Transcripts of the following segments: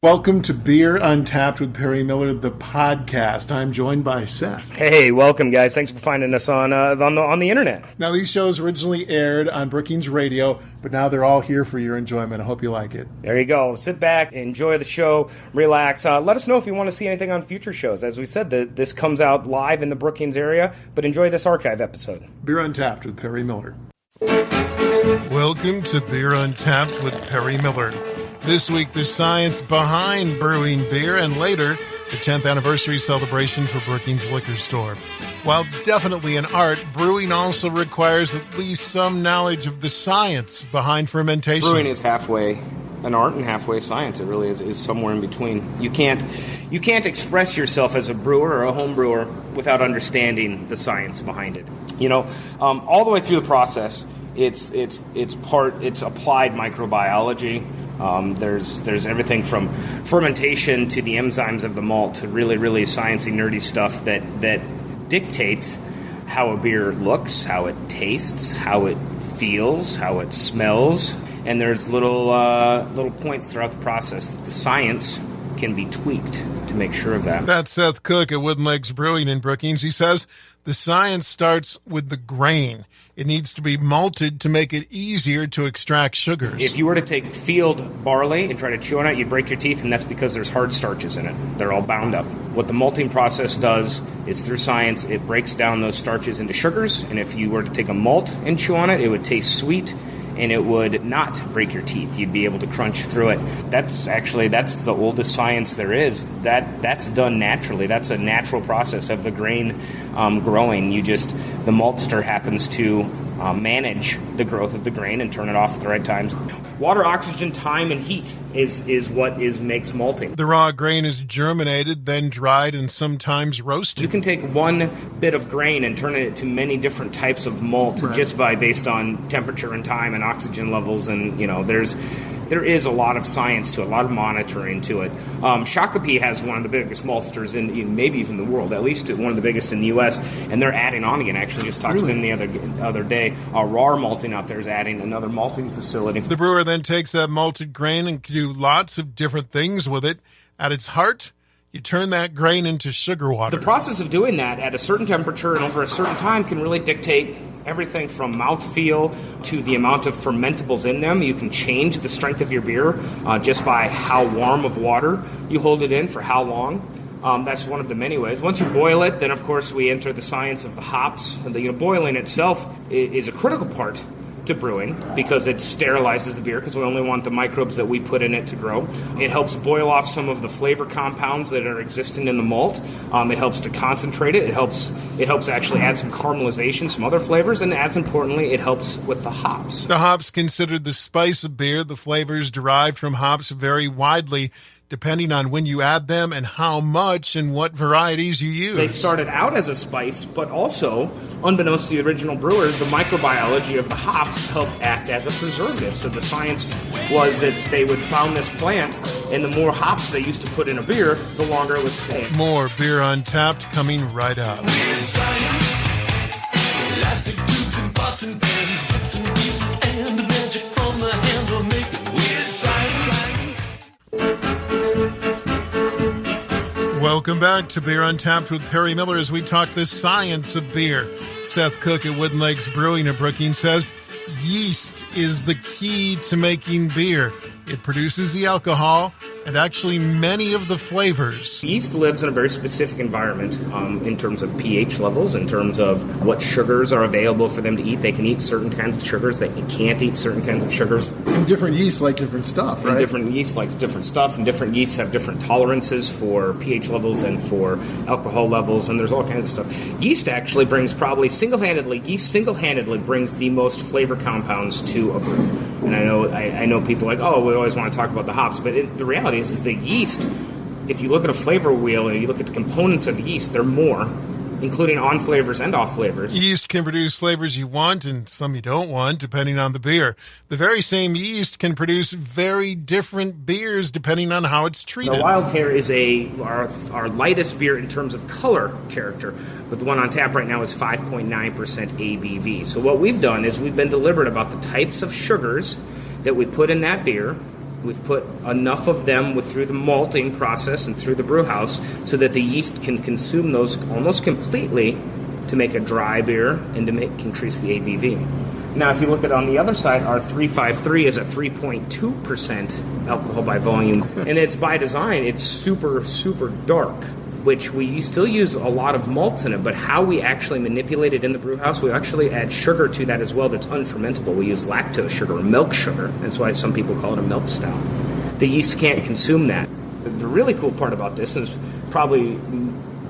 Welcome to Beer Untapped with Perry Miller, the podcast. I'm joined by Seth. Hey, welcome, guys. Thanks for finding us on the internet. Now, these shows originally aired on Brookings Radio, but now they're all here for your enjoyment. I hope you like it. There you go. Sit back, enjoy the show, relax. Let us know if you want to see anything on future shows. As we said, this comes out live in the Brookings area, but enjoy this archive episode. Beer Untapped with Perry Miller. Welcome to Beer Untapped with Perry Miller. This week, the science behind brewing beer, and later, the 10th anniversary celebration for Brookings Liquor Store. While definitely an art, brewing also requires at least some knowledge of the science behind fermentation. Brewing is halfway an art and halfway science. It really is somewhere in between. You can't express yourself as a brewer or a home brewer without understanding the science behind it. You know, all the way through the process, it's applied microbiology. There's everything from fermentation to the enzymes of the malt to really, really sciencey, nerdy stuff that dictates how a beer looks, how it tastes, how it feels, how it smells. And there's little points throughout the process that the science can be tweaked to make sure of that. That's Seth Cook at Wooden Legs Brewing in Brookings. He says the science starts with the grain. It needs to be malted to make it easier to extract sugars. If you were to take field barley and try to chew on it, you'd break your teeth, and that's because there's hard starches in it. They're all bound up. What the malting process does is, through science, it breaks down those starches into sugars, and if you were to take a malt and chew on it, it would taste sweet, and it would not break your teeth. You'd be able to crunch through it. That's the oldest science there is. That's done naturally. That's a natural process of the grain growing. The maltster happens to manage the growth of the grain and turn it off at the right times. Water, oxygen, time, and heat is what makes malting. The raw grain is germinated, then dried, and sometimes roasted. You can take one bit of grain and turn it into many different types of malt, right, just based on temperature and time and oxygen levels, and there is a lot of science to it, a lot of monitoring to it. Shakopee has one of the biggest maltsters in maybe even the world, at least one of the biggest in the U.S., and they're adding on again. Actually, just talked to them the other day. RAR Malting out there is adding another malting facility. The brewer then takes that malted grain and can do lots of different things with it. At its heart, you turn that grain into sugar water. The process of doing that at a certain temperature and over a certain time can really dictate everything from mouthfeel to the amount of fermentables in them. You can change the strength of your beer just by how warm of water you hold it in for how long. That's one of the many ways. Once you boil it, then of course we enter the science of the hops. Boiling itself is a critical part to brewing because it sterilizes the beer because we only want the microbes that we put in it to grow. It helps boil off some of the flavor compounds that are existing in the malt. It helps to concentrate it. It helps actually add some caramelization, some other flavors, and as importantly, it helps with the hops. The hops considered the spice of beer. The flavors derived from hops vary widely depending on when you add them and how much and what varieties you use. They started out as a spice, but also, unbeknownst to the original brewers, the microbiology of the hops helped act as a preservative. So the science was that they would found this plant, and the more hops they used to put in a beer, the longer it would stay. More Beer Untapped coming right up. Elastic tubes and pots and pans, bits and pieces, and the magic from the handle make it weird science. Welcome back to Beer Untapped with Perry Miller as we talk the science of beer. Seth Cook at Wooden Legs Brewing in Brookings says yeast is the key to making beer. It produces the alcohol and actually many of the flavors. Yeast lives in a very specific environment in terms of pH levels, in terms of what sugars are available for them to eat. They can eat certain kinds of sugars. They can't eat certain kinds of sugars. And different yeasts like different stuff, right? And different yeasts like different stuff, and different yeasts have different tolerances for pH levels and for alcohol levels, and there's all kinds of stuff. Yeast actually brings single-handedly brings the most flavor compounds to a brew. And I know people are like, oh, we always want to talk about the hops, but the reality is the yeast, if you look at a flavor wheel and you look at the components of the yeast, they're more, including on flavors and off flavors. Yeast can produce flavors you want and some you don't want, depending on the beer. The very same yeast can produce very different beers depending on how it's treated. The Wild Hair is our lightest beer in terms of color character, but the one on tap right now is 5.9% ABV. So what we've done is we've been deliberate about the types of sugars that we put in that beer We've put enough of them through the malting process and through the brew house so that the yeast can consume those almost completely to make a dry beer and to increase the ABV. Now, if you look at on the other side, our 353 is a 3.2% alcohol by volume, and it's by design. It's super, super dark, which we still use a lot of malts in it, but how we actually manipulate it in the brew house, we actually add sugar to that as well that's unfermentable. We use lactose sugar or milk sugar. That's why some people call it a milk stout. The yeast can't consume that. The really cool part about this is probably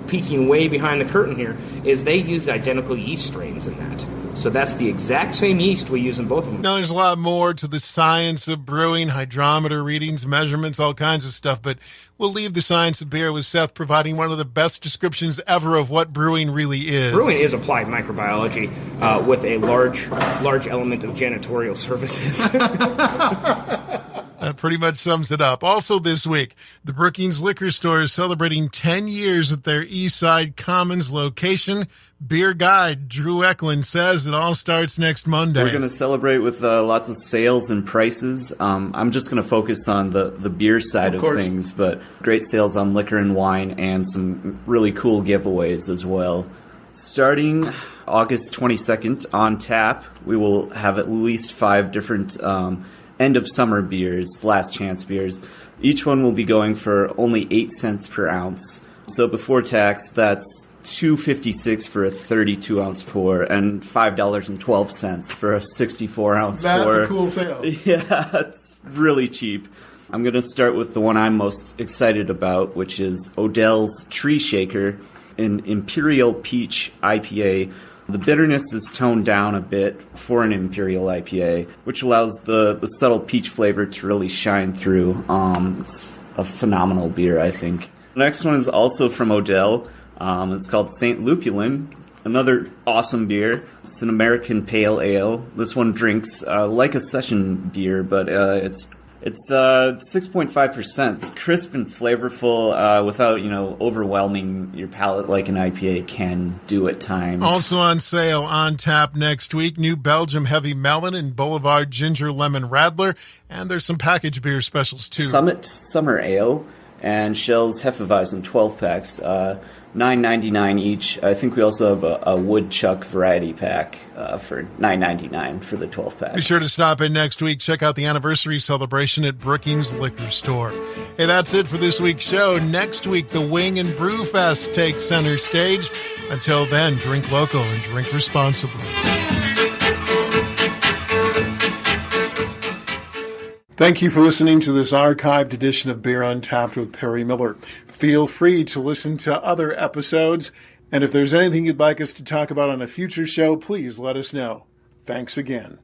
peeking way behind the curtain here, is they use identical yeast strains in that. So that's the exact same yeast we use in both of them. Now, there's a lot more to the science of brewing, hydrometer readings, measurements, all kinds of stuff, but we'll leave the science of beer with Seth providing one of the best descriptions ever of what brewing really is. Brewing is applied microbiology with a large element of janitorial services. That pretty much sums it up. Also this week, the Brookings Liquor Store is celebrating 10 years at their East Side Commons location. Beer guide Drew Eklund says it all starts next Monday. We're going to celebrate with lots of sales and prices. I'm just going to focus on the beer side of things, but great sales on liquor and wine and some really cool giveaways as well. Starting August 22nd on tap, we will have at least 5 different end of summer beers, last chance beers. Each one will be going for only 8 cents per ounce. So before tax, that's $2.56 for a 32-ounce pour and $5.12 for a 64-ounce pour. That's a cool sale. Yeah, it's really cheap. I'm going to start with the one I'm most excited about, which is Odell's Tree Shaker, an Imperial Peach IPA. The bitterness is toned down a bit for an Imperial IPA, which allows the subtle peach flavor to really shine through. It's a phenomenal beer, I think. The next one is also from Odell. It's called St. Lupulin, another awesome beer. It's an American pale ale. This one drinks like a session beer, but it's 6.5%. It's crisp and flavorful without, overwhelming your palate like an IPA can do at times. Also on sale on tap next week, New Belgium Heavy Melon and Boulevard Ginger Lemon Radler, and there's some package beer specials too. Summit Summer Ale and Shell's Hefeweizen 12-packs, $9.99 each. I think we also have a Woodchuck variety pack for $9.99 for the 12-pack. Be sure to stop in next week. Check out the anniversary celebration at Brookings Liquor Store. Hey, that's it for this week's show. Next week, the Wing and Brew Fest takes center stage. Until then, drink local and drink responsibly. Thank you for listening to this archived edition of Beer Untapped with Perry Miller. Feel free to listen to other episodes, and if there's anything you'd like us to talk about on a future show, please let us know. Thanks again.